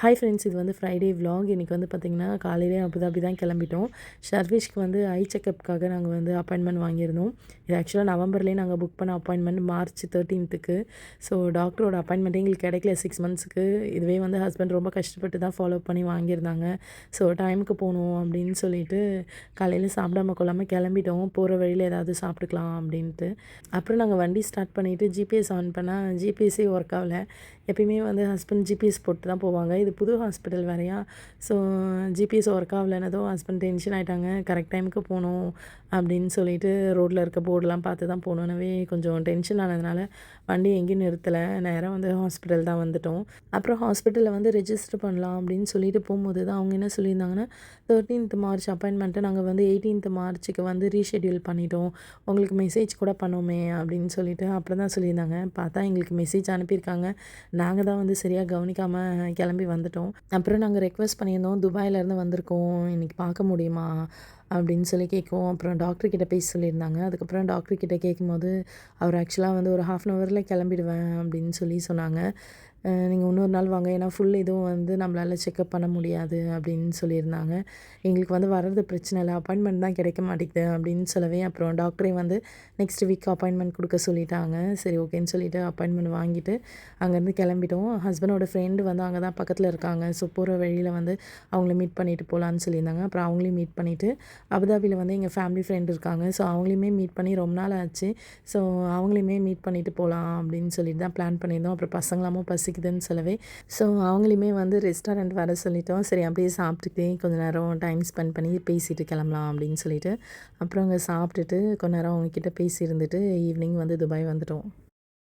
Hi friends, இது வந்து Friday vlog. இன்றைக்கி வந்து பார்த்திங்கன்னா காலையிலே அபுதாபி தான் கிளம்பிட்டோம். ஷர்விஷ்க்கு வந்து ஐ செக்கப்புக்காக நாங்கள் வந்து அப்பாயின்மெண்ட் வாங்கியிருந்தோம். இது ஆக்சுவலாக நவம்பர்லேயே நாங்கள் புக் பண்ண அப்பாயின்மெண்ட் மார்ச் 13க்கு. ஸோ டாக்டரோட அப்பாயின்மெண்ட்டே எங்களுக்கு கிடைக்கல 6 மந்த்ஸுக்கு. இதுவே வந்து ஹஸ்பண்ட் ரொம்ப கஷ்டப்பட்டு தான் ஃபாலோ பண்ணி வாங்கியிருந்தாங்க. ஸோ டைமுக்கு போகணும் அப்படின்னு சொல்லிட்டு காலையில் சாப்பிடாம கொள்ளாமல் கிளம்பிட்டோம். போகிற வழியில் ஏதாவது சாப்பிட்டுக்கலாம் அப்படின்ட்டு. அப்புறம் நாங்கள் வண்டி ஸ்டார்ட் பண்ணிவிட்டு ஜிபிஎஸ் ஆன் பண்ணால் ஜிபிஎஸ்ஸே ஒர்க் ஆகலை. எப்பயுமே வந்து ஹஸ்பண்ட் ஜிபிஎஸ் போட்டு தான் போவாங்க. இது புது ஹாஸ்பிட்டல் வேறையா. ஸோ ஜிபிஎஸ் ஒர்க் ஆகலைன்னதும் ஹஸ்பண்ட் டென்ஷன் ஆகிட்டாங்க. கரெக்ட் டைமுக்கு போகணும் அப்படின்னு சொல்லிட்டு ரோட்டில் இருக்க போர்டெலாம் பார்த்து தான் போகணுன்னவே கொஞ்சம் டென்ஷன் ஆனதுனால வண்டி எங்கேயும் நிறுத்தலை. நேராக வந்து ஹாஸ்பிட்டல் தான் வந்துட்டோம். அப்புறம் ஹாஸ்பிட்டலில் வந்து ரெஜிஸ்டர் பண்ணலாம் அப்படின்னு சொல்லிட்டு போகும்போது தான் அவங்க என்ன சொல்லியிருந்தாங்கன்னா, 13th மார்ச் அப்பாயின்மெண்ட்டை நாங்கள் வந்து 18th மார்ச்சுக்கு வந்து ரீஷெட்யூல் பண்ணிட்டோம். உங்களுக்கு மெசேஜ் கூட பண்ணோமே அப்படின்னு சொல்லிட்டு அப்புறம் தான் சொல்லியிருந்தாங்க. பார்த்தா எங்களுக்கு மெசேஜ் அனுப்பியிருக்காங்க. நாங்கள் தான் வந்து சரியாக கவனிக்காமல் கிளம்பி வந்துட்டோம். அப்புறம் நாங்கள் ரெக்வெஸ்ட் பண்ணியிருந்தோம், துபாயிலேருந்து வந்திருக்கோம், இன்றைக்கி பார்க்க முடியுமா அப்படின்னு சொல்லி கேட்கவும், அப்புறம் டாக்டர்கிட்ட பேச சொல்லியிருந்தாங்க. அதுக்கப்புறம் டாக்டர்கிட்ட கேட்கும்போது அவர் ஆக்சுவலாக வந்து ஒரு 1/2 அன் ஹவரில் கிளம்பிடுவேன் அப்படின்னு சொன்னாங்க. நீங்கள் இன்னொரு நாள் வாங்க, ஏன்னா ஃபுல் இதுவும் வந்து நம்மளால் செக்கப் பண்ண முடியாது அப்படின்னு சொல்லியிருந்தாங்க. எங்களுக்கு வந்து வர்றது பிரச்சனை இல்லை, அப்பாயின்மெண்ட் தான் கிடைக்க மாட்டேங்குது அப்படின்னு சொல்லவே அப்புறம் டாக்டரே வந்து நெக்ஸ்ட் வீக் அப்பாயின்மெண்ட் கொடுக்க சொல்லிட்டாங்க. சரி ஓகேன்னு சொல்லிவிட்டு அப்பாயின்மெண்ட் வாங்கிட்டு அங்கேருந்து கிளம்பிட்டோம். ஹஸ்பண்டோட ஃப்ரெண்டு வந்து அங்கே தான் பக்கத்தில் இருக்காங்க. ஸோ போகிற வழியில் வந்து அவங்கள மீட் பண்ணிவிட்டு போகலான்னு சொல்லியிருந்தாங்க. அப்புறம் அவங்களையும் மீட் பண்ணிவிட்டு அபுதாபியில் வந்து எங்கள் ஃபேமிலி ஃப்ரெண்ட் இருக்காங்க. ஸோ அவங்களையுமே மீட் பண்ணி ரொம்ப நாள் ஆச்சு. ஸோ அவங்களையுமே மீட் பண்ணிவிட்டு போகலாம் அப்படின்னு சொல்லிட்டு தான் பிளான் பண்ணியிருந்தோம். அப்புறம் பசங்களாமும் பசிக்குதுன்னு சொல்லவே ஸோ அவங்களையுமே வந்து ரெஸ்டாரண்ட் வர சொல்லிட்டோம். சரி அப்படியே சாப்பிட்டுக்கிட்டே கொஞ்சம் நேரம் டைம் ஸ்பெண்ட் பண்ணி பேசிட்டு கிளம்பலாம் அப்படின்னு சொல்லிட்டு அப்புறம் அங்கே சாப்பிட்டுட்டு கொஞ்ச நேரம் அவங்கக்கிட்ட பேசி இருந்துட்டு ஈவினிங் வந்து துபாய் வந்துட்டோம்.